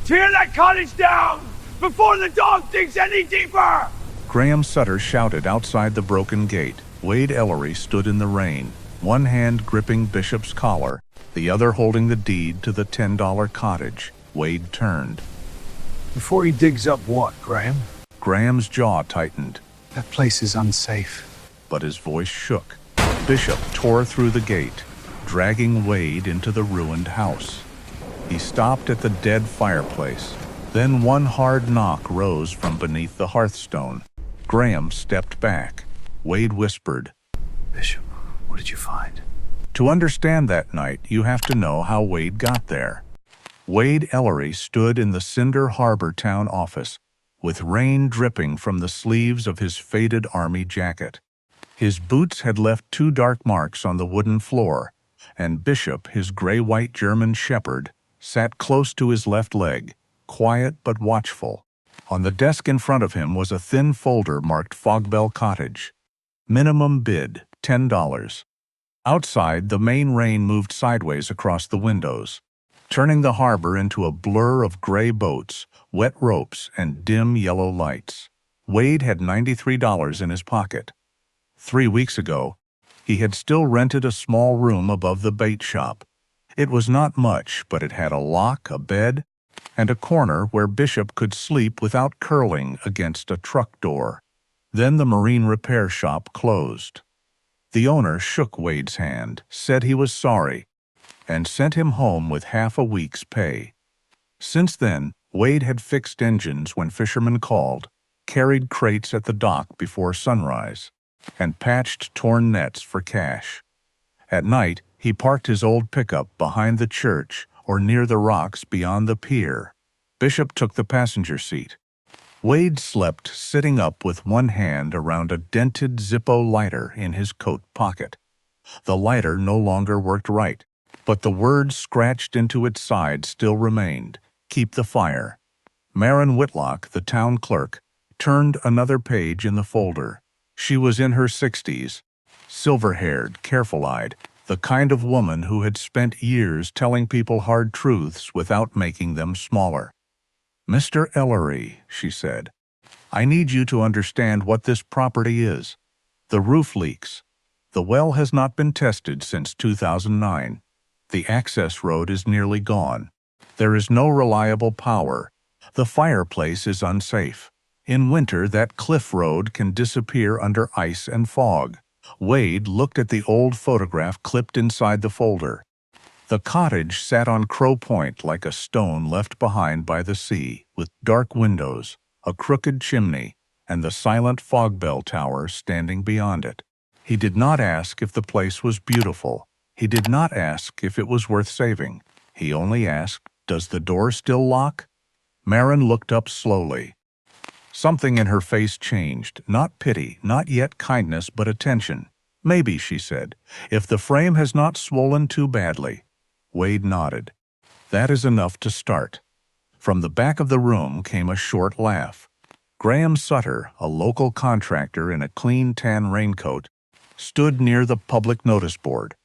Tear that cottage down before the dog digs any deeper! Graham Sutter shouted outside the broken gate. Wade Ellery stood in the rain, one hand gripping Bishop's collar, the other holding the deed to the $10 cottage. Wade turned. Before he digs up what, Graham? Graham's jaw tightened. That place is unsafe. But his voice shook. Bishop tore through the gate, dragging Wade into the ruined house. He stopped at the dead fireplace. Then one hard knock rose from beneath the hearthstone. Graham stepped back. Wade whispered, Bishop, what did you find? To understand that night, you have to know how Wade got there. Wade Ellery stood in the Cinder Harbor town office, with rain dripping from the sleeves of his faded army jacket. His boots had left 2 dark marks on the wooden floor, and Bishop, his gray-white German shepherd, sat close to his left leg, quiet but watchful. On the desk in front of him was a thin folder marked Fogbell Cottage. Minimum bid, $10. Outside, the Maine rain moved sideways across the windows, turning the harbor into a blur of gray boats, wet ropes, and dim yellow lights. Wade had $93 in his pocket. 3 weeks ago, he had still rented a small room above the bait shop. It was not much, but it had a lock, a bed, and a corner where Bishop could sleep without curling against a truck door. Then the marine repair shop closed. The owner shook Wade's hand, said he was sorry, and sent him home with half a week's pay. Since then, Wade had fixed engines when fishermen called, carried crates at the dock before sunrise, and patched torn nets for cash. At night, he parked his old pickup behind the church or near the rocks beyond the pier. Bishop took the passenger seat. Wade slept sitting up with one hand around a dented Zippo lighter in his coat pocket. The lighter no longer worked right, but the words scratched into its side still remained, "Keep the fire." Marin Whitlock, the town clerk, turned another page in the folder. She was in her 60s, silver-haired, careful-eyed, the kind of woman who had spent years telling people hard truths without making them smaller. "Mr. Ellery," she said, "I need you to understand what this property is. The roof leaks. The well has not been tested since 2009. The access road is nearly gone. There is no reliable power. The fireplace is unsafe. In winter, that cliff road can disappear under ice and fog." Wade looked at the old photograph clipped inside the folder. The cottage sat on Crow Point like a stone left behind by the sea, with dark windows, a crooked chimney, and the silent Fogbell Tower standing beyond it. He did not ask if the place was beautiful. He did not ask if it was worth saving. He only asked, "Does the door still lock?" Marin looked up slowly. Something in her face changed, not pity, not yet kindness, but attention. "Maybe," she said, "if the frame has not swollen too badly." Wade nodded. "That is enough to start." From the back of the room came a short laugh. Graham Sutter, a local contractor in a clean tan raincoat, stood near the public notice board.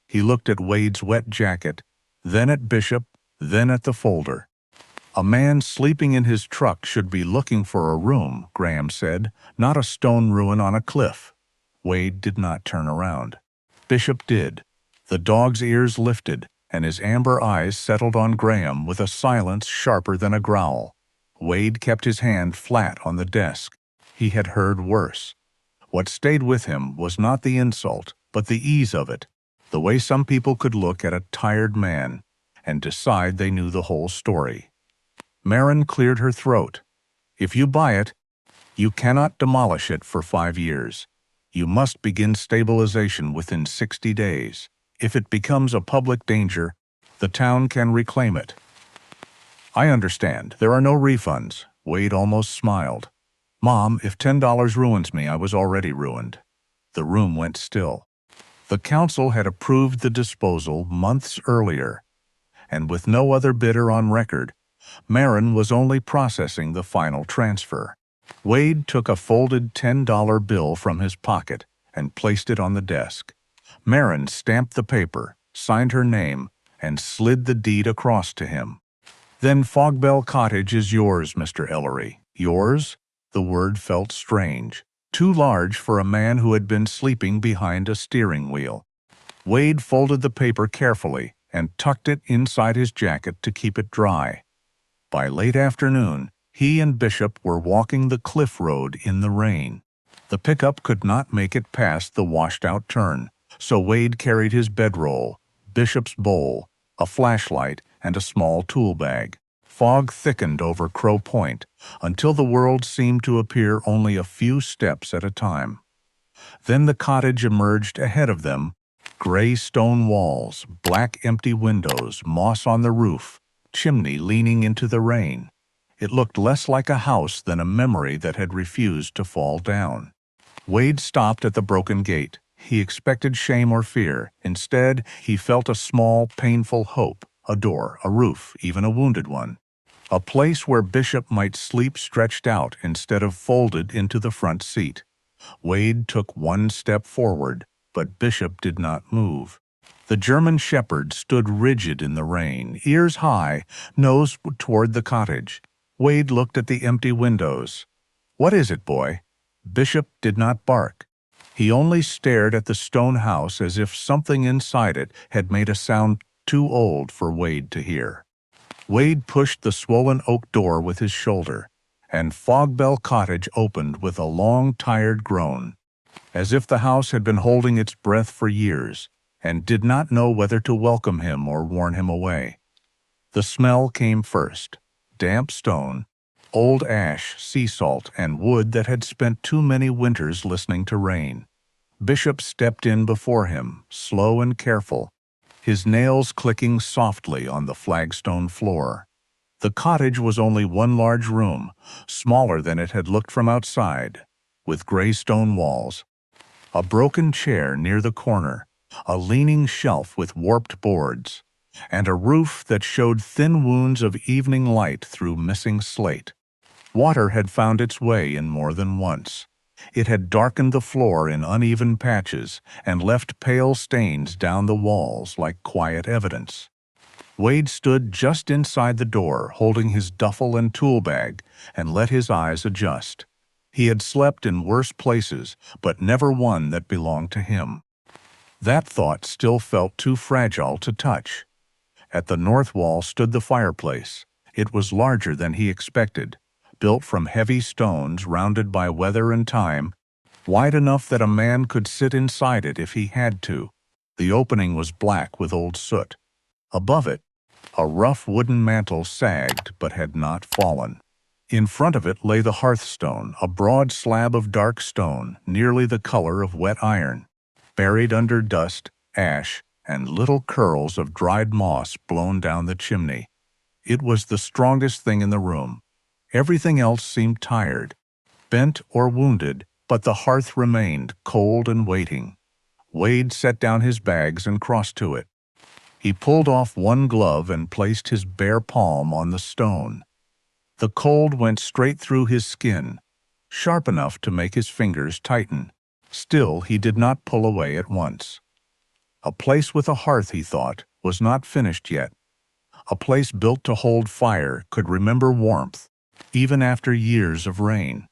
He looked at Wade's wet jacket, then at Bishop, then at the folder. "A man sleeping in his truck should be looking for a room," Graham said, "not a stone ruin on a cliff." Wade did not turn around. Bishop did. The dog's ears lifted, and his amber eyes settled on Graham with a silence sharper than a growl. Wade kept his hand flat on the desk. He had heard worse. What stayed with him was not the insult, but the ease of it, the way some people could look at a tired man and decide they knew the whole story. Marin cleared her throat. "If you buy it, you cannot demolish it for 5 years. You must begin stabilization within 60 days. If it becomes a public danger, the town can reclaim it." "I understand. There are no refunds." Wade almost smiled. "Mom, if $10 ruins me, I was already ruined." The room went still. The council had approved the disposal months earlier, and with no other bidder on record, Marin was only processing the final transfer. Wade took a folded $10 bill from his pocket and placed it on the desk. Marin stamped the paper, signed her name, and slid the deed across to him. "Then Fogbell Cottage is yours, Mr. Ellery." "Yours?" The word felt strange, too large for a man who had been sleeping behind a steering wheel. Wade folded the paper carefully and tucked it inside his jacket to keep it dry. By late afternoon, he and Bishop were walking the cliff road in the rain. The pickup could not make it past the washed-out turn, so Wade carried his bedroll, Bishop's bowl, a flashlight, and a small tool bag. Fog thickened over Crow Point until the world seemed to appear only a few steps at a time. Then the cottage emerged ahead of them, gray stone walls, black empty windows, moss on the roof, chimney leaning into the rain. It looked less like a house than a memory that had refused to fall down. Wade stopped at the broken gate. He expected shame or fear. Instead, he felt a small, painful hope, a door, a roof, even a wounded one. A place where Bishop might sleep stretched out instead of folded into the front seat. Wade took one step forward, but Bishop did not move. The German shepherd stood rigid in the rain, ears high, nose toward the cottage. Wade looked at the empty windows. "What is it, boy?" Bishop did not bark. He only stared at the stone house as if something inside it had made a sound too old for Wade to hear. Wade pushed the swollen oak door with his shoulder, and Fogbell Cottage opened with a long, tired groan, as if the house had been holding its breath for years and did not know whether to welcome him or warn him away. The smell came first: damp stone, old ash, sea salt, and wood that had spent too many winters listening to rain. Bishop stepped in before him, slow and careful, his nails clicking softly on the flagstone floor. The cottage was only one large room, smaller than it had looked from outside, with gray stone walls, a broken chair near the corner, a leaning shelf with warped boards, and a roof that showed thin wounds of evening light through missing slate. Water had found its way in more than once. It had darkened the floor in uneven patches and left pale stains down the walls like quiet evidence. Wade stood just inside the door, holding his duffel and tool bag, and let his eyes adjust. He had slept in worse places, but never one that belonged to him. That thought still felt too fragile to touch. At the north wall stood the fireplace. It was larger than he expected, built from heavy stones rounded by weather and time, wide enough that a man could sit inside it if he had to. The opening was black with old soot. Above it, a rough wooden mantel sagged but had not fallen. In front of it lay the hearthstone, a broad slab of dark stone, nearly the color of wet iron, buried under dust, ash, and little curls of dried moss blown down the chimney. It was the strongest thing in the room. Everything else seemed tired, bent or wounded, but the hearth remained cold and waiting. Wade set down his bags and crossed to it. He pulled off one glove and placed his bare palm on the stone. The cold went straight through his skin, sharp enough to make his fingers tighten. Still, he did not pull away at once. A place with a hearth, he thought, was not finished yet. A place built to hold fire could remember warmth, even after years of rain.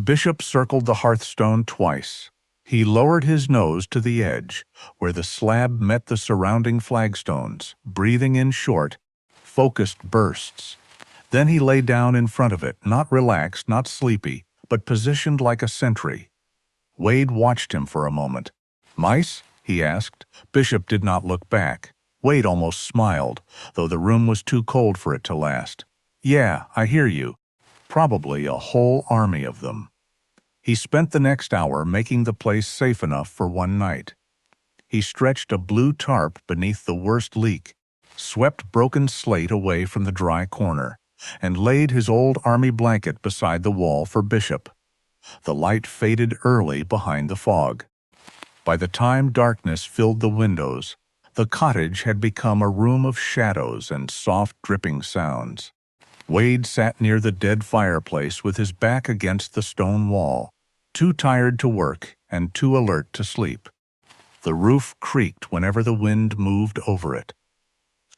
Bishop circled the hearthstone twice. He lowered his nose to the edge, where the slab met the surrounding flagstones, breathing in short, focused bursts. Then he lay down in front of it, not relaxed, not sleepy, but positioned like a sentry. Wade watched him for a moment. "Mice?" he asked. Bishop did not look back. Wade almost smiled, though the room was too cold for it to last. "Yeah, I hear you. Probably a whole army of them." He spent the next hour making the place safe enough for one night. He stretched a blue tarp beneath the worst leak, swept broken slate away from the dry corner, and laid his old army blanket beside the wall for Bishop. The light faded early behind the fog. By the time darkness filled the windows, the cottage had become a room of shadows and soft dripping sounds. Wade sat near the dead fireplace with his back against the stone wall, too tired to work and too alert to sleep. The roof creaked whenever the wind moved over it.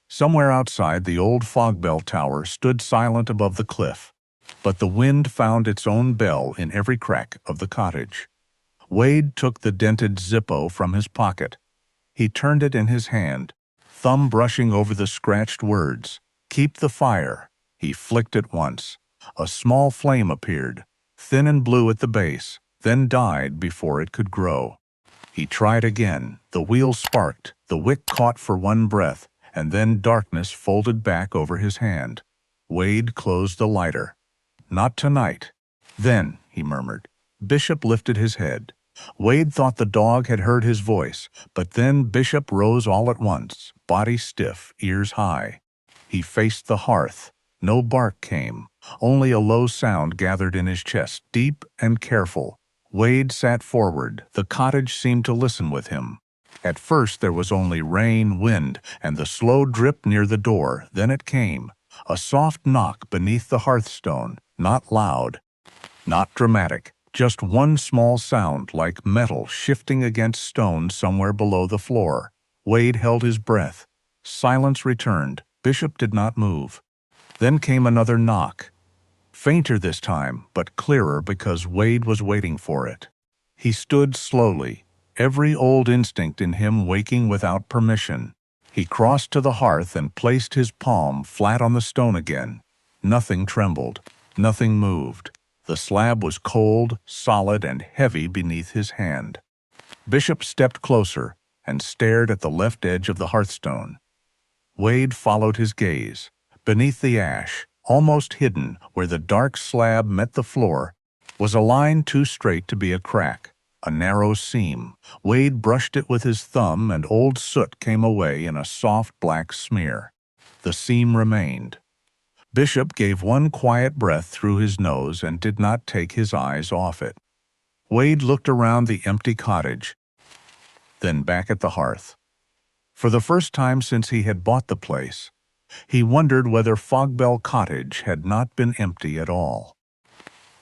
Somewhere outside, the old Fogbell Tower stood silent above the cliff, but the wind found its own bell in every crack of the cottage. Wade took the dented Zippo from his pocket. He turned it in his hand, thumb brushing over the scratched words. "Keep the fire." He flicked it once. A small flame appeared, thin and blue at the base, then died before it could grow. He tried again. The wheel sparked, the wick caught for one breath, and then darkness folded back over his hand. Wade closed the lighter. "Not tonight." "Then," he murmured. Bishop lifted his head. Wade thought the dog had heard his voice, but then Bishop rose all at once, body stiff, ears high. He faced the hearth. No bark came. Only a low sound gathered in his chest, deep and careful. Wade sat forward. The cottage seemed to listen with him. At first there was only rain, wind, and the slow drip near the door. Then it came. A soft knock beneath the hearthstone. Not loud, not dramatic. Just one small sound, like metal shifting against stone somewhere below the floor. Wade held his breath. Silence returned. Bishop did not move. Then came another knock. Fainter this time, but clearer because Wade was waiting for it. He stood slowly, every old instinct in him waking without permission. He crossed to the hearth and placed his palm flat on the stone again. Nothing trembled. Nothing moved. The slab was cold, solid, and heavy beneath his hand. Bishop stepped closer and stared at the left edge of the hearthstone. Wade followed his gaze. Beneath the ash, almost hidden where the dark slab met the floor, was a line too straight to be a crack, a narrow seam. Wade brushed it with his thumb, and old soot came away in a soft black smear. The seam remained. Bishop gave one quiet breath through his nose and did not take his eyes off it. Wade looked around the empty cottage, then back at the hearth. For the first time since he had bought the place, he wondered whether Fogbell Cottage had not been empty at all.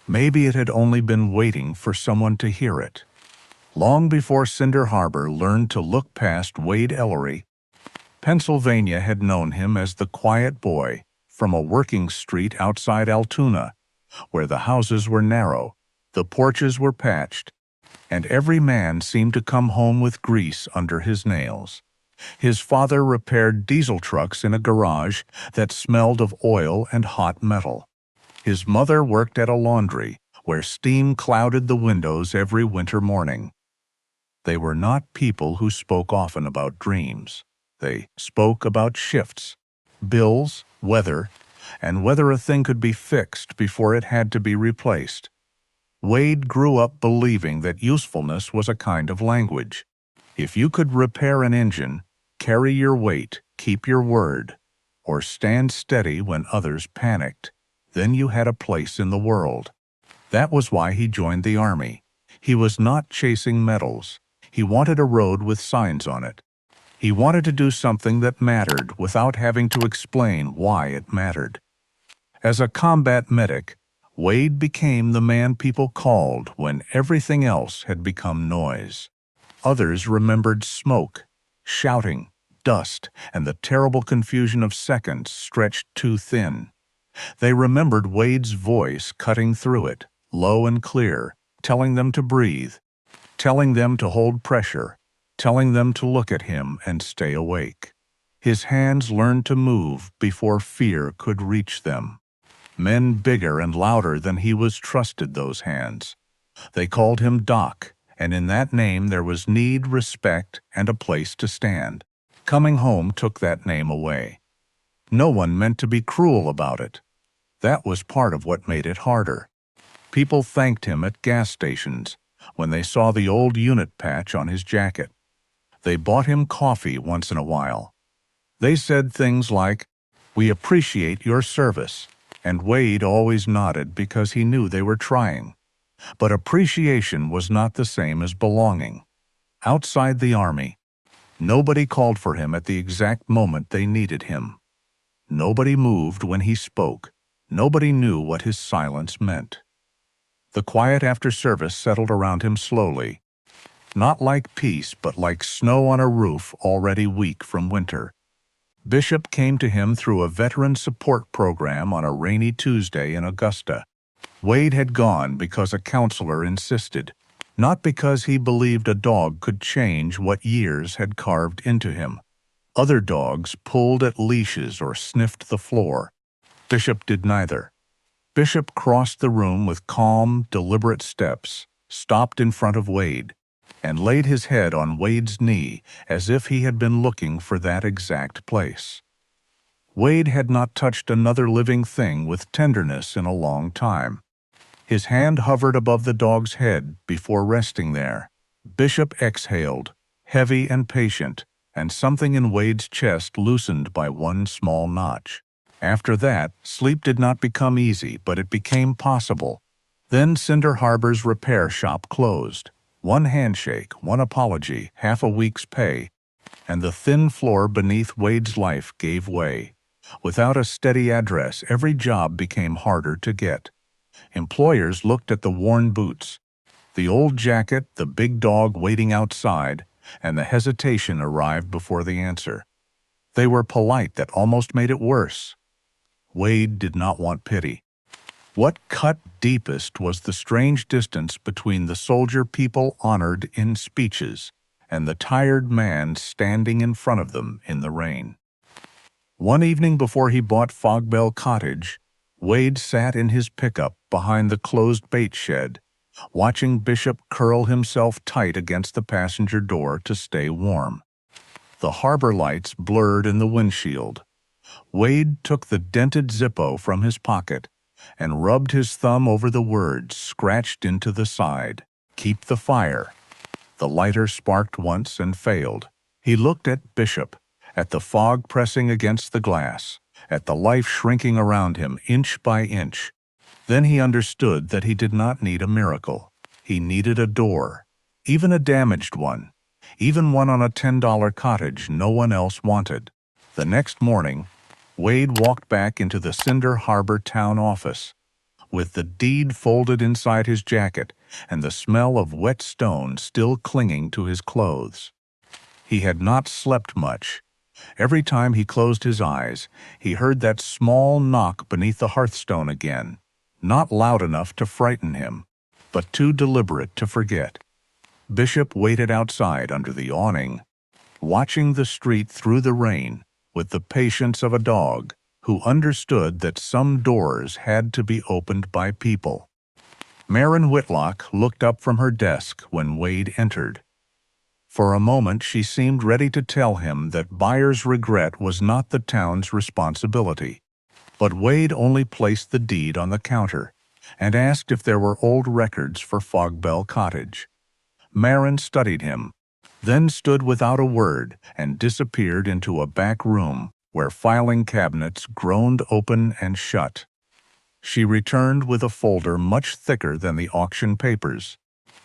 Maybe it had only been waiting for someone to hear it. Long before Cinder Harbor learned to look past Wade Ellery, Pennsylvania had known him as the quiet boy from a working street outside Altoona, where the houses were narrow, the porches were patched, and every man seemed to come home with grease under his nails. His father repaired diesel trucks in a garage that smelled of oil and hot metal. His mother worked at a laundry where steam clouded the windows every winter morning. They were not people who spoke often about dreams. They spoke about shifts, bills, weather, and whether a thing could be fixed before it had to be replaced. Wade grew up believing that usefulness was a kind of language. If you could repair an engine, carry your weight, keep your word, or stand steady when others panicked, then you had a place in the world. That was why he joined the Army. He was not chasing medals. He wanted a road with signs on it. He wanted to do something that mattered without having to explain why it mattered. As a combat medic, Wade became the man people called when everything else had become noise. Others remembered smoke, shouting, dust, and the terrible confusion of seconds stretched too thin. They remembered Wade's voice cutting through it, low and clear, telling them to breathe, telling them to hold pressure, telling them to look at him and stay awake. His hands learned to move before fear could reach them. Men bigger and louder than he was trusted those hands. They called him Doc, and in that name there was need, respect, and a place to stand. Coming home took that name away. No one meant to be cruel about it. That was part of what made it harder. People thanked him at gas stations when they saw the old unit patch on his jacket. They bought him coffee once in a while. They said things like, "We appreciate your service," and Wade always nodded because he knew they were trying. But appreciation was not the same as belonging. Outside the Army, nobody called for him at the exact moment they needed him. Nobody moved when he spoke. Nobody knew what his silence meant. The quiet after service settled around him slowly. Not like peace, but like snow on a roof already weak from winter. Bishop came to him through a veteran support program on a rainy Tuesday in Augusta. Wade had gone because a counselor insisted, not because he believed a dog could change what years had carved into him. Other dogs pulled at leashes or sniffed the floor. Bishop did neither. Bishop crossed the room with calm, deliberate steps, stopped in front of Wade, and laid his head on Wade's knee as if he had been looking for that exact place. Wade had not touched another living thing with tenderness in a long time. His hand hovered above the dog's head before resting there. Bishop exhaled, heavy and patient, and something in Wade's chest loosened by one small notch. After that, sleep did not become easy, but it became possible. Then Cinder Harbor's repair shop closed. One handshake, one apology, half a week's pay, and the thin floor beneath Wade's life gave way. Without a steady address, every job became harder to get. Employers looked at the worn boots, the old jacket, the big dog waiting outside, and the hesitation arrived before the answer. They were polite that almost made it worse. Wade did not want pity. What cut deepest was the strange distance between the soldier people honored in speeches and the tired man standing in front of them in the rain. One evening before he bought Fogbell Cottage, Wade sat in his pickup behind the closed bait shed, watching Bishop curl himself tight against the passenger door to stay warm. The harbor lights blurred in the windshield. Wade took the dented Zippo from his pocket and rubbed his thumb over the words scratched into the side. "Keep the fire." The lighter sparked once and failed. He looked at Bishop, at the fog pressing against the glass, at the life shrinking around him inch by inch. Then he understood that he did not need a miracle. He needed a door, even a damaged one, even one on a $10 cottage no one else wanted. The next morning, Wade walked back into the Cinder Harbor town office, with the deed folded inside his jacket and the smell of wet stone still clinging to his clothes. He had not slept much. Every time he closed his eyes, he heard that small knock beneath the hearthstone again, not loud enough to frighten him, but too deliberate to forget. Bishop waited outside under the awning, watching the street through the rain with the patience of a dog who understood that some doors had to be opened by people. Marin Whitlock looked up from her desk when Wade entered. For a moment she seemed ready to tell him that buyer's regret was not the town's responsibility. But Wade only placed the deed on the counter and asked if there were old records for Fogbell Cottage. Marin studied him, then stood without a word and disappeared into a back room where filing cabinets groaned open and shut. She returned with a folder much thicker than the auction papers.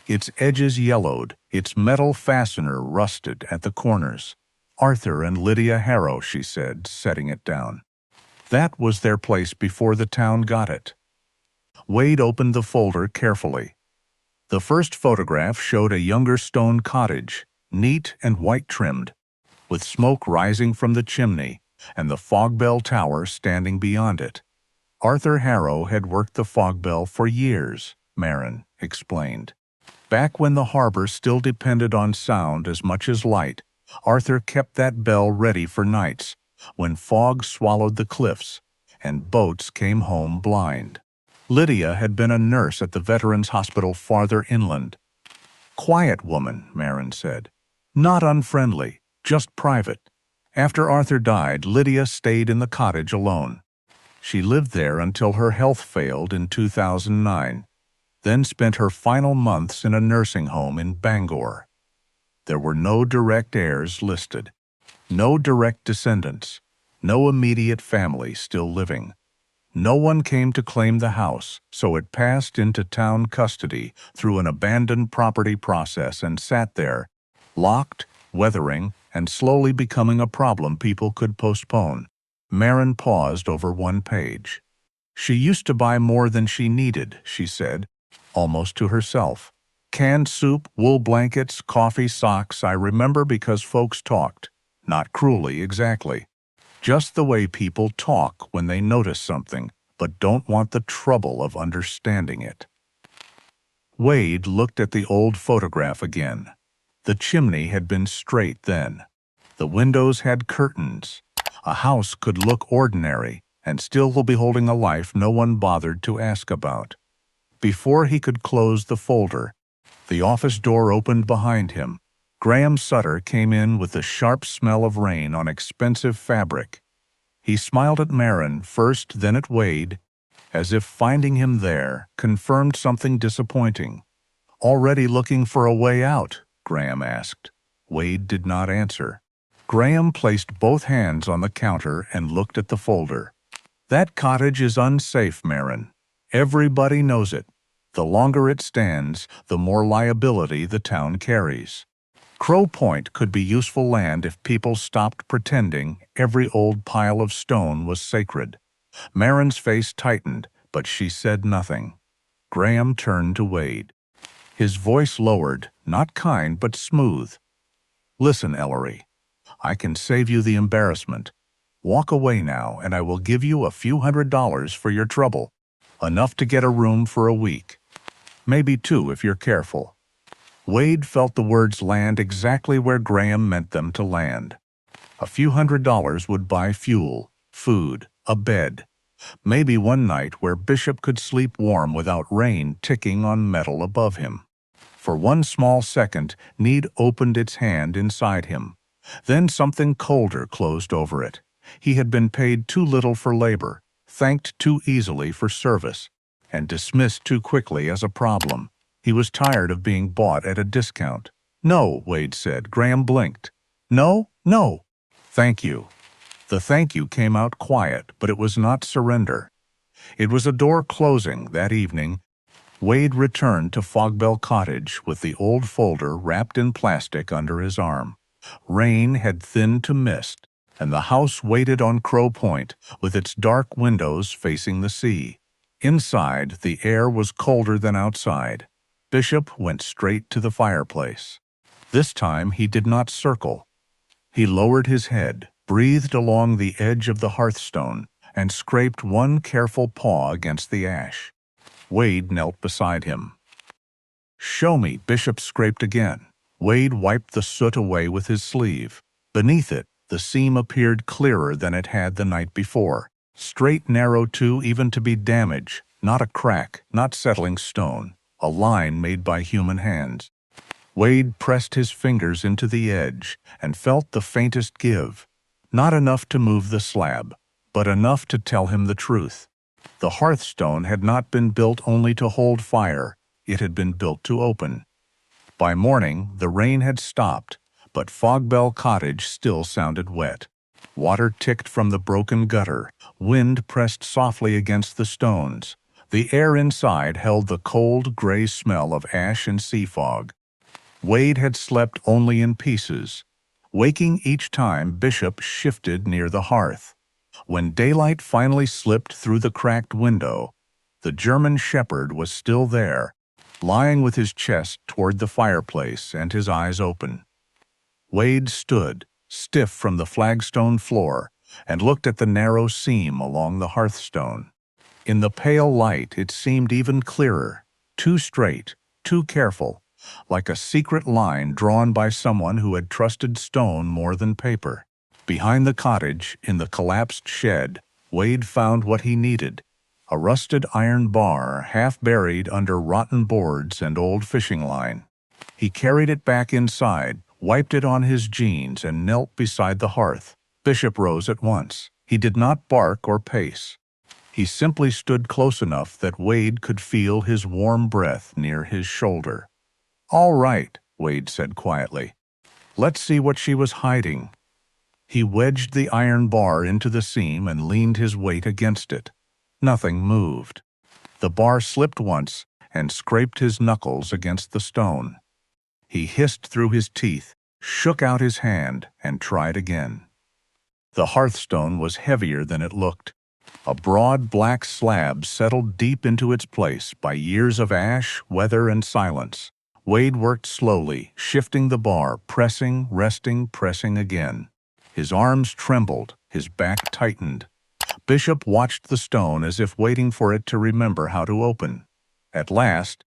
Its edges yellowed, its metal fastener rusted at the corners. "Arthur and Lydia Harrow," she said, setting it down. That was their place before the town got it. Wade opened the folder carefully. The first photograph showed a younger stone cottage, neat and white-trimmed, with smoke rising from the chimney and the Fogbell Tower standing beyond it. Arthur Harrow had worked the Fogbell for years, Marin explained. Back when the harbor still depended on sound as much as light, Arthur kept that bell ready for nights when fog swallowed the cliffs and boats came home blind. Lydia had been a nurse at the Veterans Hospital farther inland. "Quiet woman," Marin said. "Not unfriendly, just private." After Arthur died, Lydia stayed in the cottage alone. She lived there until her health failed in 2009, then spent her final months in a nursing home in Bangor. There were no direct heirs listed, no direct descendants, no immediate family still living. No one came to claim the house, so it passed into town custody through an abandoned property process and sat there, locked, weathering, and slowly becoming a problem people could postpone. Marin paused over one page. "She used to buy more than she needed," she said, almost to herself. "Canned soup, wool blankets, coffee, socks, I remember because folks talked. Not cruelly, exactly. Just the way people talk when they notice something, but don't want the trouble of understanding it. Wade looked at the old photograph again. The chimney had been straight then. The windows had curtains. A house could look ordinary and still be holding a life no one bothered to ask about. Before he could close the folder, the office door opened behind him. Graham Sutter came in with the sharp smell of rain on expensive fabric. He smiled at Marin first, then at Wade, as if finding him there confirmed something disappointing. "Already looking for a way out?" Graham asked. Wade did not answer. Graham placed both hands on the counter and looked at the folder. "That cottage is unsafe, Marin. Everybody knows it. The longer it stands, the more liability the town carries. Crow Point could be useful land if people stopped pretending every old pile of stone was sacred." Marin's face tightened, but she said nothing. Graham turned to Wade. His voice lowered, not kind but smooth. "Listen, Ellery. I can save you the embarrassment. Walk away now, and I will give you a few $100s for your trouble. Enough to get a room for a week. Maybe 2 if you're careful." Wade felt the words land exactly where Graham meant them to land. A few $100s would buy fuel, food, a bed. Maybe one night where Bishop could sleep warm without rain ticking on metal above him. For one small second, need opened its hand inside him. Then something colder closed over it. He had been paid too little for labor, thanked too easily for service, and dismissed too quickly as a problem. He was tired of being bought at a discount. "No," Wade said. Graham blinked. "No, no." "Thank you." The thank you came out quiet, but it was not surrender. It was a door closing that evening. Wade returned to Fogbell Cottage with the old folder wrapped in plastic under his arm. Rain had thinned to mist, and the house waited on Crow Point with its dark windows facing the sea. Inside, the air was colder than outside. Bishop went straight to the fireplace. This time he did not circle. He lowered his head, breathed along the edge of the hearthstone, and scraped one careful paw against the ash. Wade knelt beside him. "Show me." Bishop scraped again. Wade wiped the soot away with his sleeve. Beneath it, the seam appeared clearer than it had the night before. Straight, narrow too, even to be damage. Not a crack, not settling stone. A line made by human hands. Wade pressed his fingers into the edge and felt the faintest give. Not enough to move the slab, but enough to tell him the truth. The hearthstone had not been built only to hold fire. It had been built to open. By morning, the rain had stopped, but Fogbell Cottage still sounded wet. Water ticked from the broken gutter. Wind pressed softly against the stones. The air inside held the cold, gray smell of ash and sea fog. Wade had slept only in pieces, waking each time Bishop shifted near the hearth. When daylight finally slipped through the cracked window, the German shepherd was still there, lying with his chest toward the fireplace and his eyes open. Wade stood, stiff from the flagstone floor, and looked at the narrow seam along the hearthstone. In the pale light, it seemed even clearer, too straight, too careful, like a secret line drawn by someone who had trusted stone more than paper. Behind the cottage, in the collapsed shed, Wade found what he needed: a rusted iron bar half buried under rotten boards and old fishing line. He carried it back inside, wiped it on his jeans, and knelt beside the hearth. Bishop rose at once. He did not bark or pace. He simply stood close enough that Wade could feel his warm breath near his shoulder. "All right," Wade said quietly. "Let's see what she was hiding." He wedged the iron bar into the seam and leaned his weight against it. Nothing moved. The bar slipped once and scraped his knuckles against the stone. He hissed through his teeth, shook out his hand, and tried again. The hearthstone was heavier than it looked. A broad black slab settled deep into its place by years of ash, weather, and silence. Wade worked slowly, shifting the bar, pressing, resting, pressing again. His arms trembled, his back tightened. Bishop watched the stone as if waiting for it to remember how to open. At last,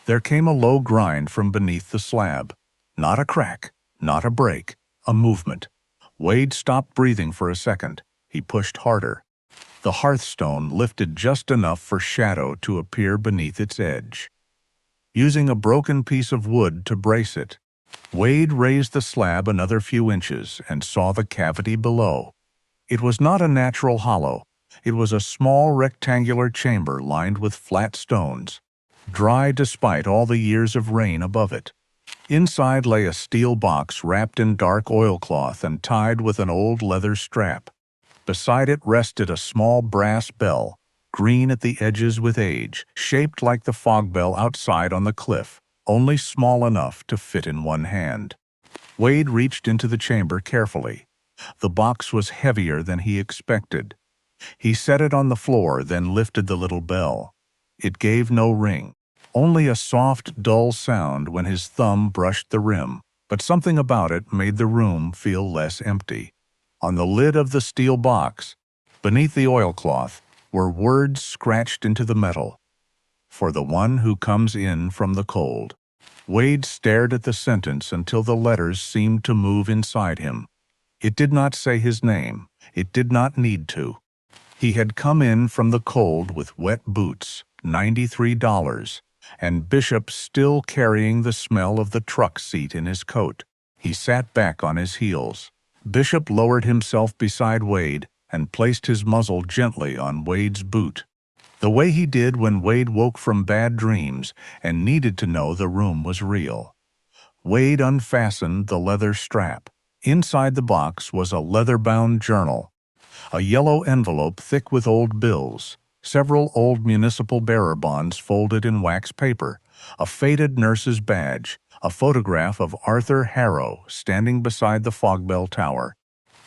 there came a low grind from beneath the slab. Not a crack, not a break, a movement. Wade stopped breathing for a second. He pushed harder. The hearthstone lifted just enough for shadow to appear beneath its edge. Using a broken piece of wood to brace it, Wade raised the slab another few inches and saw the cavity below. It was not a natural hollow. It was a small rectangular chamber lined with flat stones, dry despite all the years of rain above it. Inside lay a steel box wrapped in dark oilcloth and tied with an old leather strap. Beside it rested a small brass bell, green at the edges with age, shaped like the fogbell outside on the cliff, only small enough to fit in one hand. Wade reached into the chamber carefully. The box was heavier than he expected. He set it on the floor, then lifted the little bell. It gave no ring, only a soft, dull sound when his thumb brushed the rim, but something about it made the room feel less empty. On the lid of the steel box, beneath the oilcloth, were words scratched into the metal. "For the one who comes in from the cold." Wade stared at the sentence until the letters seemed to move inside him. It did not say his name. It did not need to. He had come in from the cold with wet boots, $93, and Bishop still carrying the smell of the truck seat in his coat. He sat back on his heels. Bishop lowered himself beside Wade and placed his muzzle gently on Wade's boot, the way he did when Wade woke from bad dreams and needed to know the room was real. Wade unfastened the leather strap. Inside the box was a leather-bound journal, a yellow envelope thick with old bills, several old municipal bearer bonds folded in wax paper, a faded nurse's badge, a photograph of Lydia Harrow standing beside the Fogbell Tower,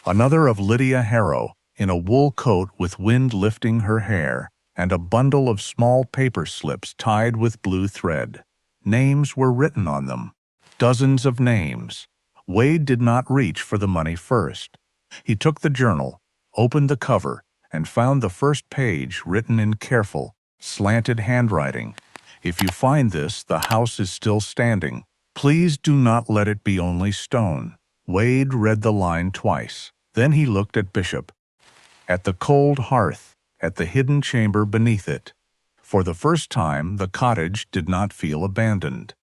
another of Lydia Harrow in a wool coat with wind lifting her hair, and a bundle of small paper slips tied with blue thread. Names were written on them. Dozens of names. Wade did not reach for the money first. He took the journal, opened the cover, and found the first page written in careful, slanted handwriting. "If you find this, the house is still standing. Please do not let it be only stone." Wade read the line twice. Then he looked at Bishop, at the cold hearth, at the hidden chamber beneath it. For the first time, the cottage did not feel abandoned.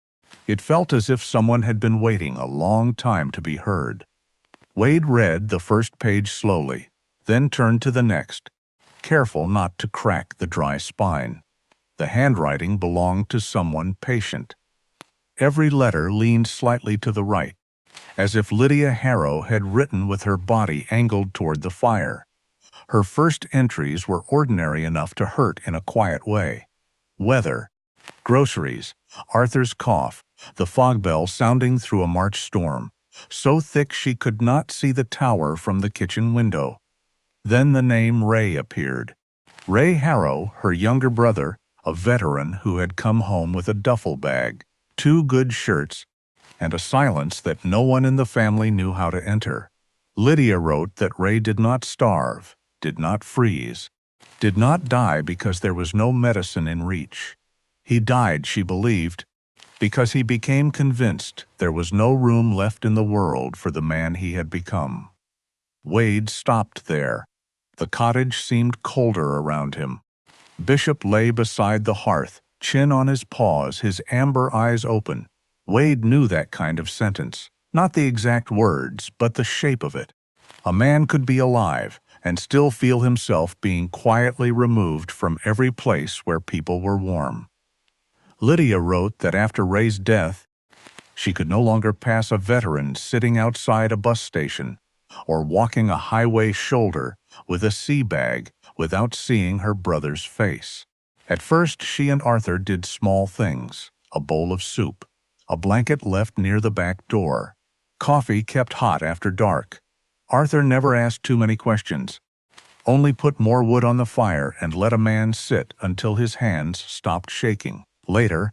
It felt as if someone had been waiting a long time to be heard. Wade read the first page slowly, then turned to the next, careful not to crack the dry spine. The handwriting belonged to someone patient. Every letter leaned slightly to the right, as if Lydia Harrow had written with her body angled toward the fire. Her first entries were ordinary enough to hurt in a quiet way. Weather, groceries, Arthur's cough, the fogbell sounding through a March storm, so thick she could not see the tower from the kitchen window. Then the name Ray appeared. Ray Harrow, her younger brother, a veteran who had come home with a duffel bag, 2 good shirts, and a silence that no one in the family knew how to enter. Lydia wrote that Ray did not starve, did not freeze, did not die because there was no medicine in reach. He died, she believed, because he became convinced there was no room left in the world for the man he had become. Wade stopped there. The cottage seemed colder around him. Bishop lay beside the hearth, chin on his paws, his amber eyes open. Wade knew that kind of sentence, not the exact words, but the shape of it. A man could be alive and still feel himself being quietly removed from every place where people were warm. Lydia wrote that after Ray's death, she could no longer pass a veteran sitting outside a bus station or walking a highway shoulder with a sea bag without seeing her brother's face. At first, she and Arthur did small things: a bowl of soup, a blanket left near the back door, coffee kept hot after dark. Arthur never asked too many questions, only put more wood on the fire and let a man sit until his hands stopped shaking. Later,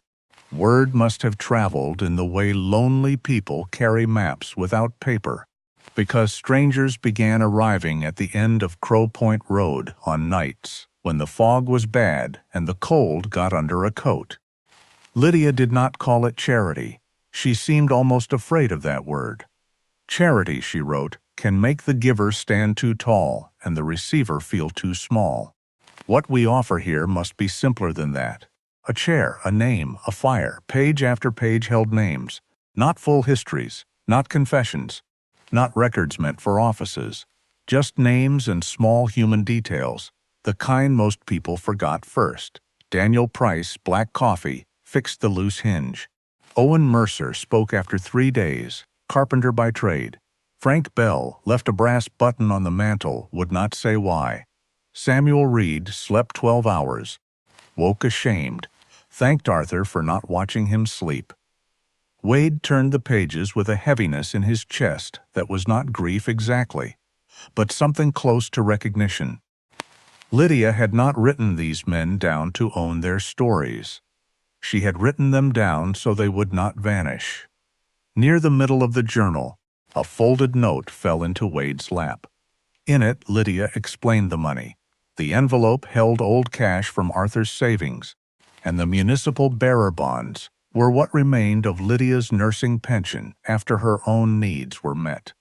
word must have traveled in the way lonely people carry maps without paper. because strangers began arriving at the end of Crow Point Road on nights when the fog was bad and the cold got under a coat. Lydia did not call it charity. She seemed almost afraid of that word. Charity, she wrote, can make the giver stand too tall and the receiver feel too small. What we offer here must be simpler than that. A chair, a name, a fire, page after page held names, not full histories, not confessions, not records meant for offices, just names and small human details, the kind most people forgot first. Daniel Price, black coffee, fixed the loose hinge. Owen Mercer spoke after 3 days, carpenter by trade. Frank Bell left a brass button on the mantel, would not say why. Samuel Reed slept 12 hours, woke ashamed, thanked Arthur for not watching him sleep. Wade turned the pages with a heaviness in his chest that was not grief exactly, but something close to recognition. Lydia had not written these men down to own their stories. She had written them down so they would not vanish. Near the middle of the journal, a folded note fell into Wade's lap. In it, Lydia explained the money. The envelope held old cash from Arthur's savings, and the municipal bearer bonds were what remained of Lydia's nursing pension after her own needs were met.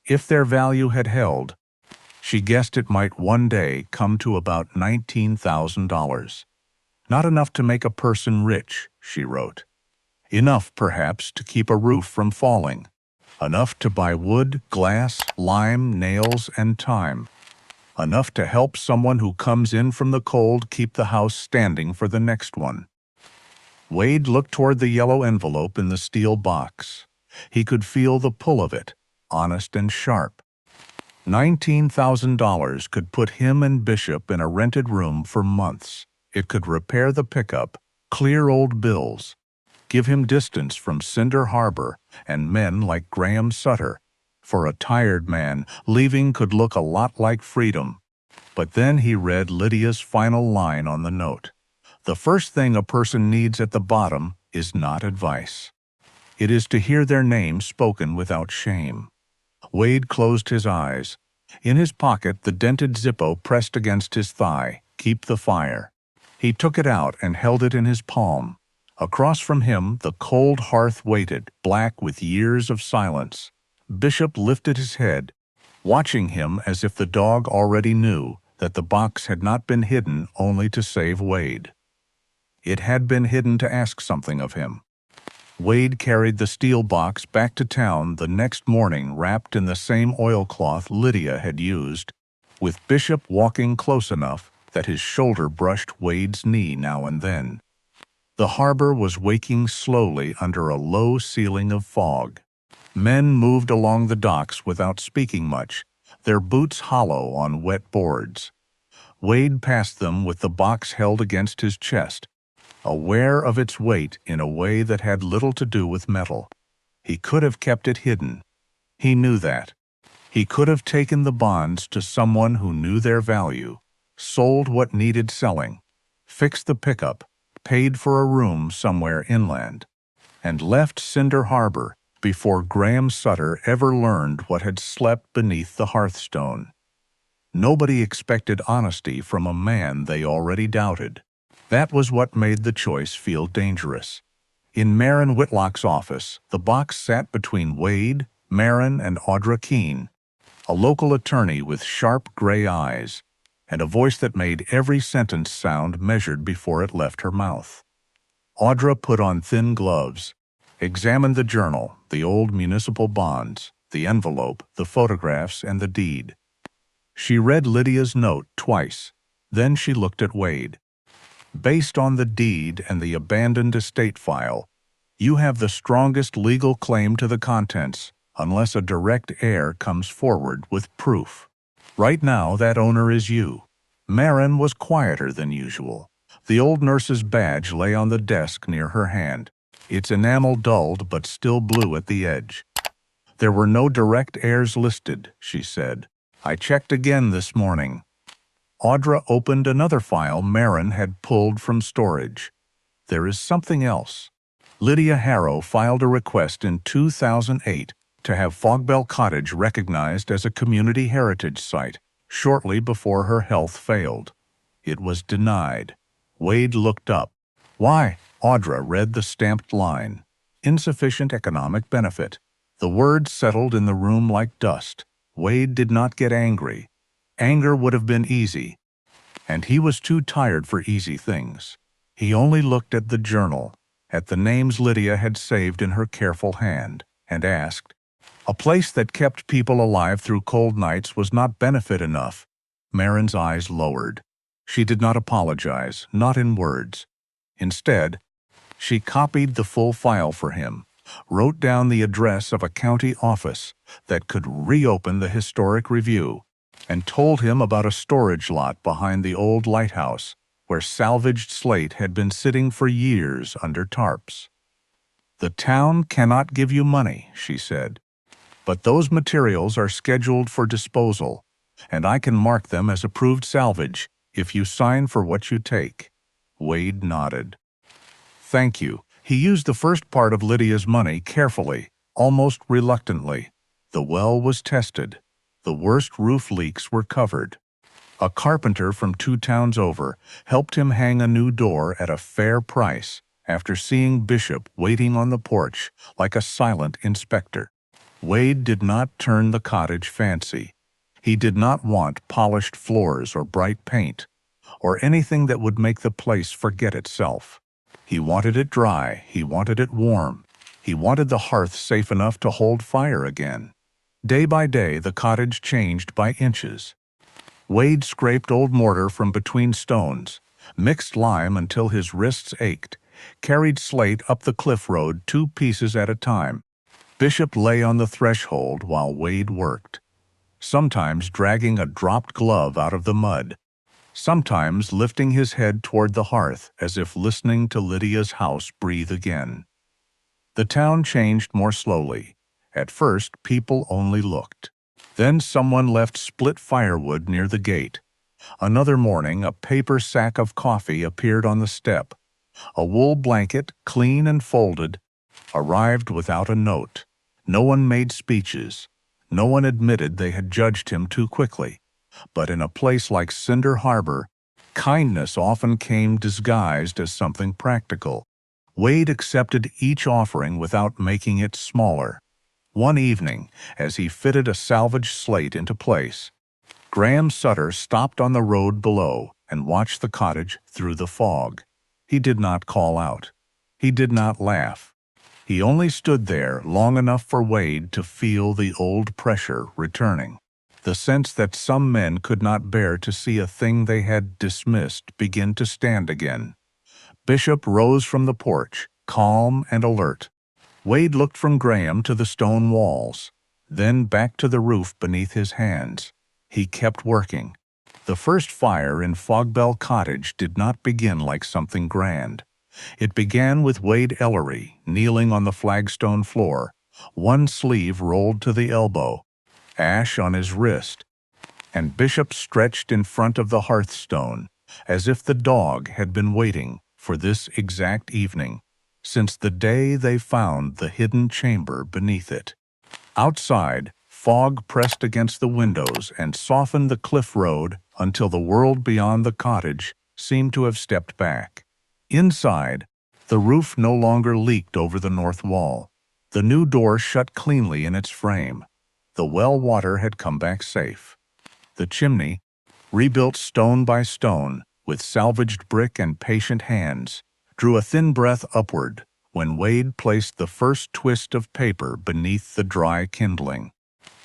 If their value had held, she guessed it might one day come to about $19,000. Not enough to make a person rich, she wrote. Enough, perhaps, to keep a roof from falling. Enough to buy wood, glass, lime, nails, and time. Enough to help someone who comes in from the cold keep the house standing for the next one. Wade looked toward the yellow envelope in the steel box. He could feel the pull of it, honest and sharp. $19,000 could put him and Bishop in a rented room for months. It could repair the pickup, clear old bills, give him distance from Cinder Harbor and men like Graham Sutter. For a tired man, leaving could look a lot like freedom. But then he read Lydia's final line on the note. The first thing a person needs at the bottom is not advice. It is to hear their name spoken without shame. Wade closed his eyes. In his pocket, the dented Zippo pressed against his thigh. Keep the fire. He took it out and held it in his palm. Across from him, the cold hearth waited, black with years of silence. Bishop lifted his head, watching him as if the dog already knew that the box had not been hidden only to save Wade. It had been hidden to ask something of him. Wade carried the steel box back to town the next morning wrapped in the same oilcloth Lydia had used, with Bishop walking close enough that his shoulder brushed Wade's knee now and then. The harbor was waking slowly under a low ceiling of fog. Men moved along the docks without speaking much, their boots hollow on wet boards. Wade passed them with the box held against his chest, aware of its weight in a way that had little to do with metal. He could have kept it hidden. He knew that. He could have taken the bonds to someone who knew their value, sold what needed selling, fixed the pickup, paid for a room somewhere inland, and left Cinder Harbor before Graham Sutter ever learned what had slept beneath the hearthstone. Nobody expected honesty from a man they already doubted. That was what made the choice feel dangerous. In Marin Whitlock's office, the box sat between Wade, Marin, and Audra Keene, a local attorney with sharp gray eyes, and a voice that made every sentence sound measured before it left her mouth. Audra put on thin gloves, examined the journal, the old municipal bonds, the envelope, the photographs, and the deed. She read Lydia's note twice, then she looked at Wade. Based on the deed and the abandoned estate file, you have the strongest legal claim to the contents, unless a direct heir comes forward with proof. Right now, that owner is you. Marin was quieter than usual. The old nurse's badge lay on the desk near her hand, its enamel dulled but still blue at the edge. There were no direct heirs listed, she said. I checked again this morning. Audra opened another file Marin had pulled from storage. There is something else. Lydia Harrow filed a request in 2008 to have Fogbell Cottage recognized as a community heritage site shortly before her health failed. It was denied. Wade looked up. Why? Audra read the stamped line. Insufficient economic benefit. The words settled in the room like dust. Wade did not get angry. Anger would have been easy, and he was too tired for easy things. He only looked at the journal, at the names Lydia had saved in her careful hand, and asked, a place that kept people alive through cold nights was not benefit enough. Marin's eyes lowered. She did not apologize, not in words. Instead, she copied the full file for him, wrote down the address of a county office that could reopen the historic review, and told him about a storage lot behind the old lighthouse where salvaged slate had been sitting for years under tarps. The town cannot give you money, she said, but those materials are scheduled for disposal, and I can mark them as approved salvage if you sign for what you take. Wade nodded. Thank you. He used the first part of Lydia's money carefully, almost reluctantly. The well was tested. The worst roof leaks were covered. A carpenter from 2 towns over helped him hang a new door at a fair price after seeing Bishop waiting on the porch like a silent inspector. Wade did not turn the cottage fancy. He did not want polished floors or bright paint, or anything that would make the place forget itself. He wanted it dry, he wanted it warm, he wanted the hearth safe enough to hold fire again. Day by day, the cottage changed by inches. Wade scraped old mortar from between stones, mixed lime until his wrists ached, carried slate up the cliff road 2 pieces at a time. Bishop lay on the threshold while Wade worked, sometimes dragging a dropped glove out of the mud, sometimes lifting his head toward the hearth as if listening to Lydia's house breathe again. The town changed more slowly. At first, people only looked. Then someone left split firewood near the gate. Another morning, a paper sack of coffee appeared on the step. A wool blanket, clean and folded, arrived without a note. No one made speeches. No one admitted they had judged him too quickly. But in a place like Cinder Harbor, kindness often came disguised as something practical. Wade accepted each offering without making it smaller. One evening, as he fitted a salvaged slate into place, Graham Sutter stopped on the road below and watched the cottage through the fog. He did not call out. He did not laugh. He only stood there long enough for Wade to feel the old pressure returning, the sense that some men could not bear to see a thing they had dismissed begin to stand again. Bishop rose from the porch, calm and alert. Wade looked from Graham to the stone walls, then back to the roof beneath his hands. He kept working. The first fire in Fogbell Cottage did not begin like something grand. It began with Wade Ellery kneeling on the flagstone floor, one sleeve rolled to the elbow, ash on his wrist, and Bishop stretched in front of the hearthstone, as if the dog had been waiting for this exact evening, since the day they found the hidden chamber beneath it. Outside, fog pressed against the windows and softened the cliff road until the world beyond the cottage seemed to have stepped back. Inside, the roof no longer leaked over the north wall. The new door shut cleanly in its frame. The well water had come back safe. The chimney, rebuilt stone by stone, with salvaged brick and patient hands, drew a thin breath upward when Wade placed the first twist of paper beneath the dry kindling.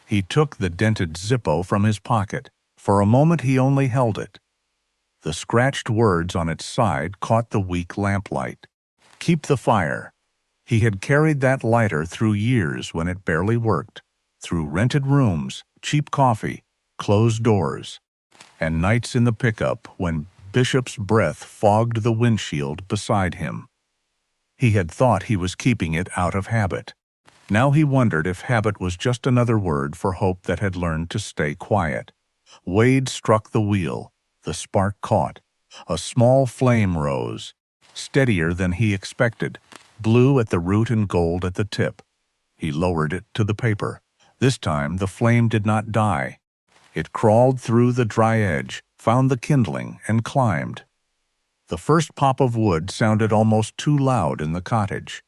He took the dented Zippo from his pocket. For a moment he only held it. The scratched words on its side caught the weak lamplight. Keep the fire. He had carried that lighter through years when it barely worked, through rented rooms, cheap coffee, closed doors, and nights in the pickup when Bishop's breath fogged the windshield beside him. He had thought he was keeping it out of habit. Now he wondered if habit was just another word for hope that had learned to stay quiet. Wade struck the wheel. The spark caught. A small flame rose, steadier than he expected, blue at the root and gold at the tip. He lowered it to the paper. This time the flame did not die. It crawled through the dry edge, found the kindling, and climbed. The first pop of wood sounded almost too loud in the cottage.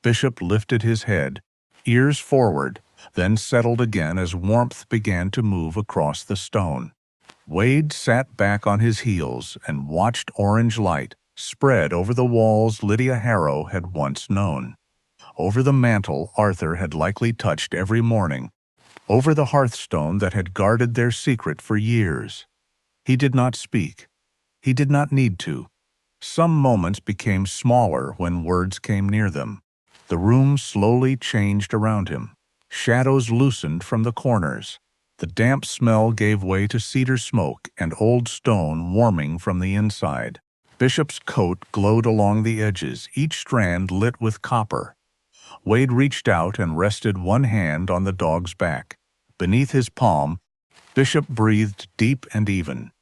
Bishop lifted his head, ears forward, then settled again as warmth began to move across the stone. Wade sat back on his heels and watched orange light spread over the walls Lydia Harrow had once known. Over the mantel Arthur had likely touched every morning. Over the hearthstone that had guarded their secret for years. He did not speak. He did not need to. Some moments became smaller when words came near them. The room slowly changed around him. Shadows loosened from the corners. The damp smell gave way to cedar smoke and old stone warming from the inside. Bishop's coat glowed along the edges, each strand lit with copper. Wade reached out and rested one hand on the dog's back. Beneath his palm, Bishop breathed deep and even.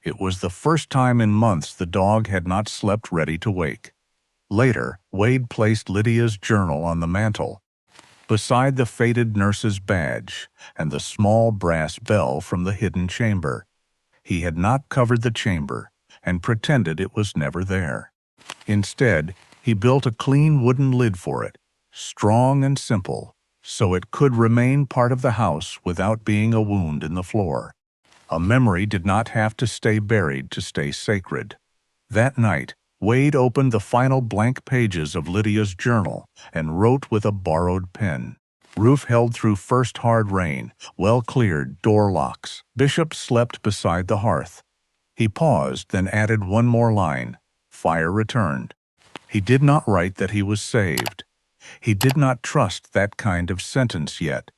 It was the first time in months the dog had not slept ready to wake. Later, Wade placed Lydia's journal on the mantel, beside the faded nurse's badge and the small brass bell from the hidden chamber. He had not covered the chamber and pretended it was never there. Instead, he built a clean wooden lid for it, strong and simple, so it could remain part of the house without being a wound in the floor. A memory did not have to stay buried to stay sacred. That night, Wade opened the final blank pages of Lydia's journal and wrote with a borrowed pen. Roof held through first hard rain, well-cleared door locks. Bishop slept beside the hearth. He paused, then added one more line. Fire returned. He did not write that he was saved. He did not trust that kind of sentence yet,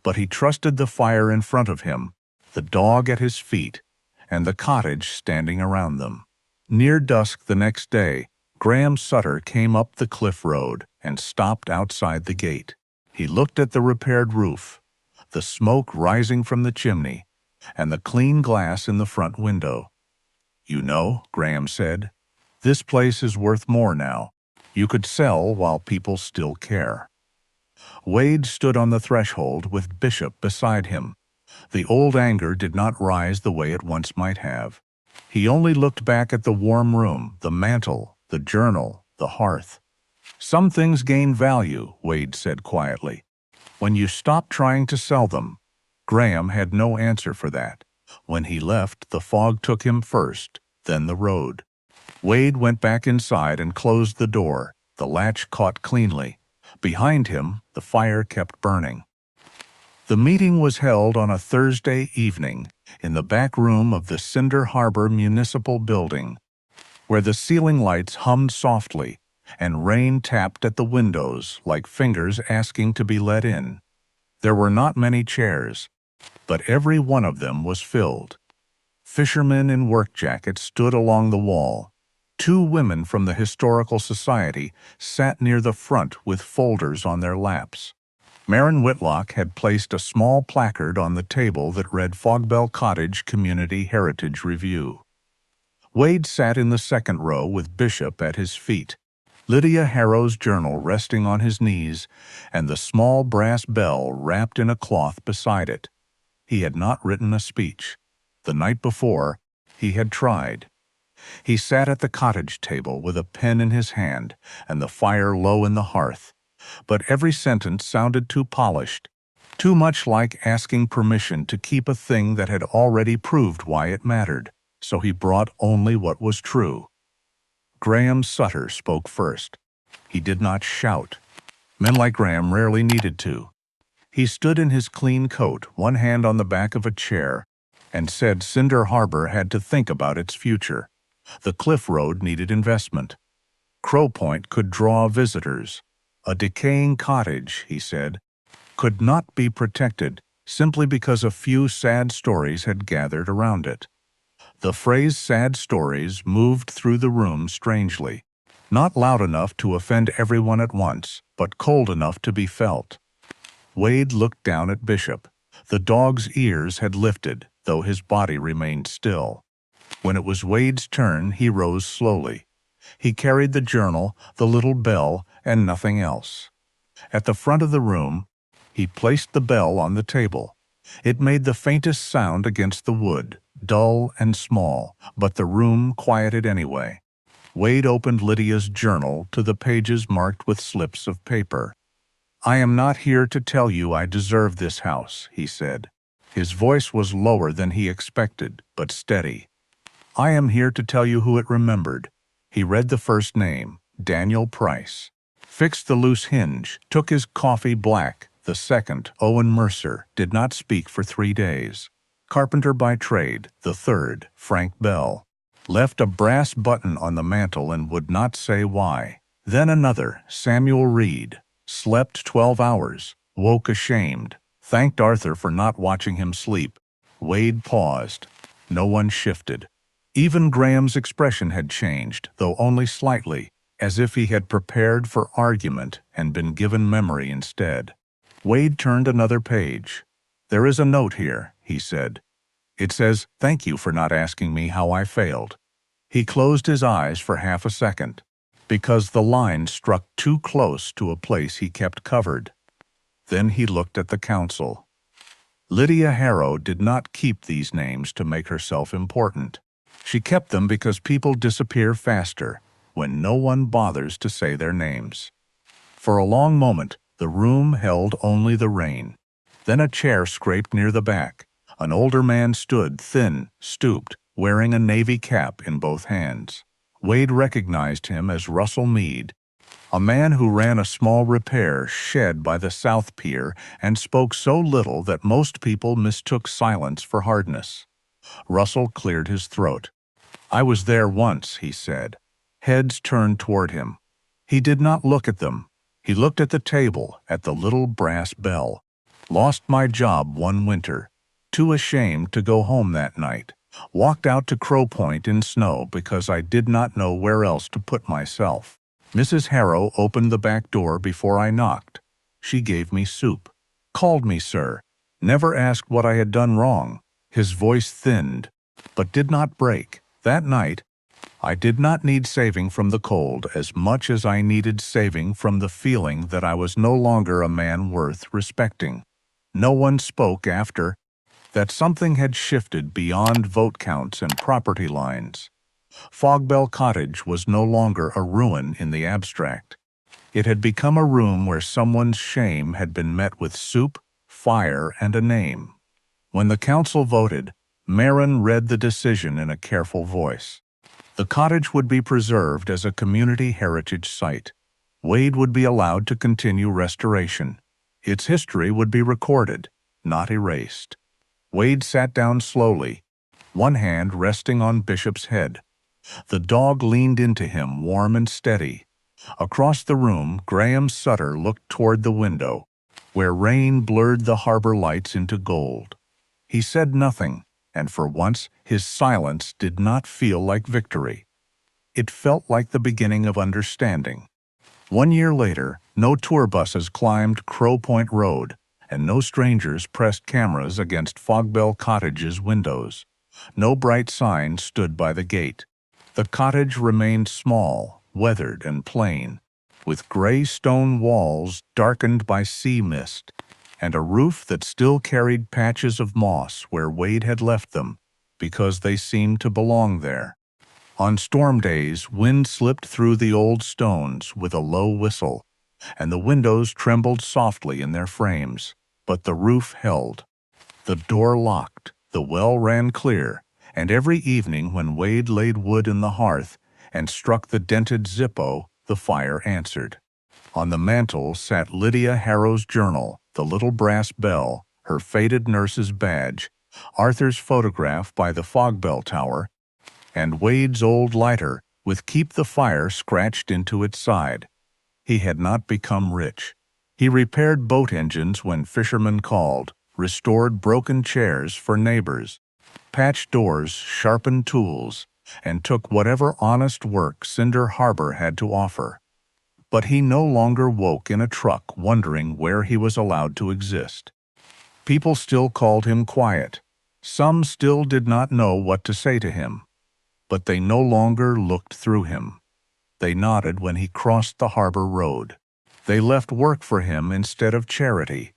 but he trusted the fire in front of him, the dog at his feet, and the cottage standing around them. Near dusk the next day, Graham Sutter came up the cliff road and stopped outside the gate. He looked at the repaired roof, the smoke rising from the chimney, and the clean glass in the front window. "You know," Graham said, "this place is worth more now. You could sell while people still care." Wade stood on the threshold with Bishop beside him. The old anger did not rise the way it once might have. He only looked back at the warm room, the mantel, the journal, the hearth. "Some things gain value," Wade said quietly, "when you stop trying to sell them." Graham had no answer for that. When he left, the fog took him first, then the road. Wade went back inside and closed the door. The latch caught cleanly. Behind him, the fire kept burning. The meeting was held on a Thursday evening in the back room of the Cinder Harbor Municipal Building, where the ceiling lights hummed softly and rain tapped at the windows like fingers asking to be let in. There were not many chairs, but every one of them was filled. Fishermen in work jackets stood along the wall. Two women from the Historical Society sat near the front with folders on their laps. Marin Whitlock had placed a small placard on the table that read Fogbell Cottage Community Heritage Review. Wade sat in the second row with Bishop at his feet, Lydia Harrow's journal resting on his knees, and the small brass bell wrapped in a cloth beside it. He had not written a speech. The night before, he had tried. He sat at the cottage table with a pen in his hand and the fire low in the hearth, but every sentence sounded too polished, too much like asking permission to keep a thing that had already proved why it mattered, so he brought only what was true. Graham Sutter spoke first. He did not shout. Men like Graham rarely needed to. He stood in his clean coat, one hand on the back of a chair, and said Cinder Harbor had to think about its future. The cliff road needed investment. Crow Point could draw visitors. A decaying cottage, he said, could not be protected simply because a few sad stories had gathered around it. The phrase sad stories moved through the room strangely, not loud enough to offend everyone at once, but cold enough to be felt. Wade looked down at Bishop. The dog's ears had lifted, though his body remained still. When it was Wade's turn, he rose slowly. He carried the journal, the little bell, and nothing else. At the front of the room, He placed the bell on the table. It made the faintest sound against the wood, dull and small, but the room quieted anyway. Wade opened Lydia's journal to the pages marked with slips of paper. "I am not here to tell you I deserve this house," he said. His voice was lower than he expected, but steady. "I am here to tell you who it remembered." He read the first name, Daniel Price. Fixed the loose hinge, took his coffee black. The second, Owen Mercer, did not speak for 3 days. Carpenter by trade. The third, Frank Bell. Left a brass button on the mantel and would not say why. Then another, Samuel Reed. Slept 12 hours. Woke ashamed. Thanked Arthur for not watching him sleep. Wade paused. No one shifted. Even Graham's expression had changed, though only slightly, as if he had prepared for argument and been given memory instead. Wade turned another page. "There is a note here," he said. "It says, 'Thank you for not asking me how I failed.'" He closed his eyes for half a second, because the line struck too close to a place he kept covered. Then he looked at the council. Lydia Harrow did not keep these names to make herself important. She kept them because people disappear faster when no one bothers to say their names. For a long moment, the room held only the rain. Then a chair scraped near the back. An older man stood, thin, stooped, wearing a navy cap in both hands. Wade recognized him as Russell Meade, a man who ran a small repair shed by the South Pier and spoke so little that most people mistook silence for hardness. Russell cleared his throat. "I was there once," he said. Heads turned toward him. He did not look at them. He looked at the table, at the little brass bell. "Lost my job one winter. Too ashamed to go home that night. Walked out to Crow Point in snow because I did not know where else to put myself. Mrs. Harrow opened the back door before I knocked. She gave me soup. Called me sir. Never asked what I had done wrong." His voice thinned, but did not break. "That night, I did not need saving from the cold as much as I needed saving from the feeling that I was no longer a man worth respecting." No one spoke after that. Something had shifted beyond vote counts and property lines. Fogbell Cottage was no longer a ruin in the abstract. It had become a room where someone's shame had been met with soup, fire, and a name. When the council voted, Marin read the decision in a careful voice. The cottage would be preserved as a community heritage site. Wade would be allowed to continue restoration. Its history would be recorded, not erased. Wade sat down slowly, one hand resting on Bishop's head. The dog leaned into him, warm and steady. Across the room, Graham Sutter looked toward the window, where rain blurred the harbor lights into gold. He said nothing, and for once his silence did not feel like victory. It felt like the beginning of understanding. 1 year later, no tour buses climbed Crow Point Road, and no strangers pressed cameras against Fogbell Cottage's windows. No bright sign stood by the gate. The cottage remained small, weathered and plain, with gray stone walls darkened by sea mist, and a roof that still carried patches of moss where Wade had left them, because they seemed to belong there. On storm days, wind slipped through the old stones with a low whistle, and the windows trembled softly in their frames, but the roof held. The door locked, the well ran clear, and every evening when Wade laid wood in the hearth and struck the dented Zippo, the fire answered. On the mantel sat Lydia Harrow's journal, the little brass bell, her faded nurse's badge, Arthur's photograph by the Fogbell Tower, and Wade's old lighter with "Keep the Fire" scratched into its side. He had not become rich. He repaired boat engines when fishermen called, restored broken chairs for neighbors, patched doors, sharpened tools, and took whatever honest work Cinder Harbor had to offer. But he no longer woke in a truck wondering where he was allowed to exist. People still called him quiet. Some still did not know what to say to him. But they no longer looked through him. They nodded when he crossed the harbor road. They left work for him instead of charity.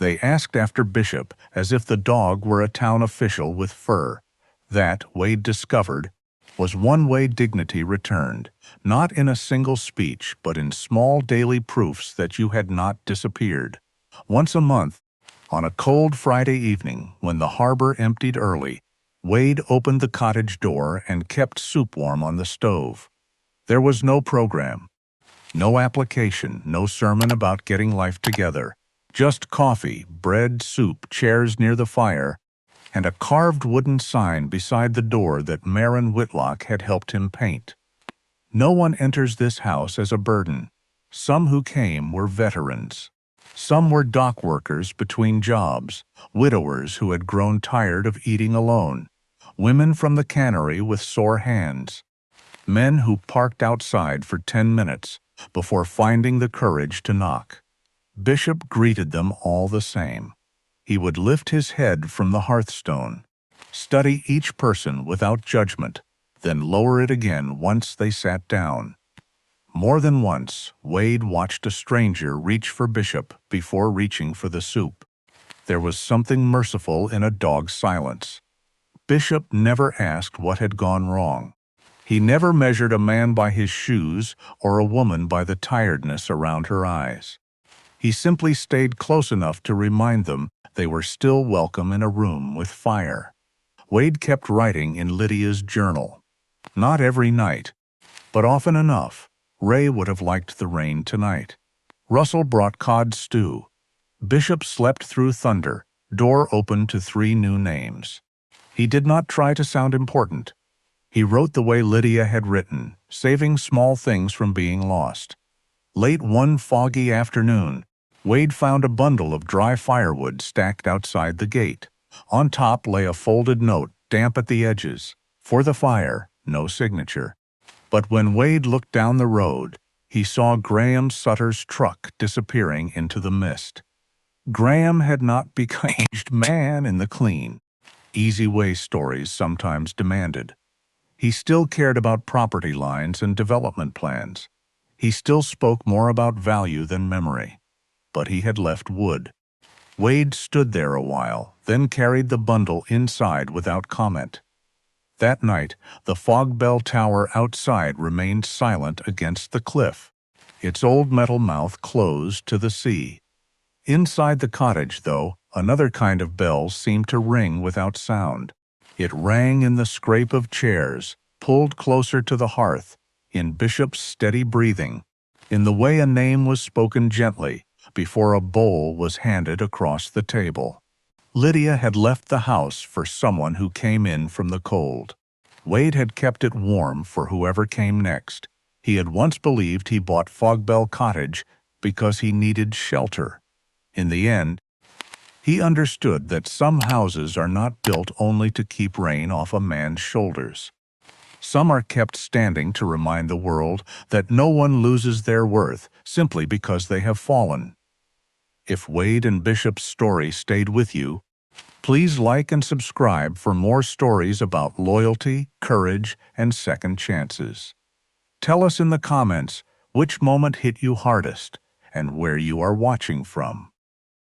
They asked after Bishop as if the dog were a town official with fur. That, Wade discovered, was one way dignity returned, not in a single speech, but in small daily proofs that you had not disappeared. Once a month, on a cold Friday evening, when the harbor emptied early, Wade opened the cottage door and kept soup warm on the stove. There was no program, no application, no sermon about getting life together. Just coffee, bread, soup, chairs near the fire, and a carved wooden sign beside the door that Marin Whitlock had helped him paint. No one enters this house as a burden. Some who came were veterans. Some were dock workers between jobs, widowers who had grown tired of eating alone, women from the cannery with sore hands, men who parked outside for 10 minutes before finding the courage to knock. Bishop greeted them all the same. He would lift his head from the hearthstone, study each person without judgment, then lower it again once they sat down. More than once, Wade watched a stranger reach for Bishop before reaching for the soup. There was something merciful in a dog's silence. Bishop never asked what had gone wrong. He never measured a man by his shoes or a woman by the tiredness around her eyes. He simply stayed close enough to remind them they were still welcome in a room with fire. Wade kept writing in Lydia's journal. Not every night, but often enough. Ray would have liked the rain tonight. Russell brought cod stew. Bishop slept through thunder. Door opened to 3 new names. He did not try to sound important. He wrote the way Lydia had written, saving small things from being lost. Late one foggy afternoon, Wade found a bundle of dry firewood stacked outside the gate. On top lay a folded note, damp at the edges. For the fire, no signature. But when Wade looked down the road, he saw Graham Sutter's truck disappearing into the mist. Graham had not become a changed man in the clean, easy way stories sometimes demanded. He still cared about property lines and development plans. He still spoke more about value than memory. But he had left wood. Wade stood there a while, then carried the bundle inside without comment. That night, the Fogbell Tower outside remained silent against the cliff, its old metal mouth closed to the sea. Inside the cottage, though, another kind of bell seemed to ring without sound. It rang in the scrape of chairs, pulled closer to the hearth, in Bishop's steady breathing, in the way a name was spoken gently before a bowl was handed across the table. Lydia had left the house for someone who came in from the cold. Wade had kept it warm for whoever came next. He had once believed he bought Fogbell Cottage because he needed shelter. In the end, he understood that some houses are not built only to keep rain off a man's shoulders. Some are kept standing to remind the world that no one loses their worth simply because they have fallen. If Wade and Bishop's story stayed with you, please like and subscribe for more stories about loyalty, courage, and second chances. Tell us in the comments which moment hit you hardest and where you are watching from.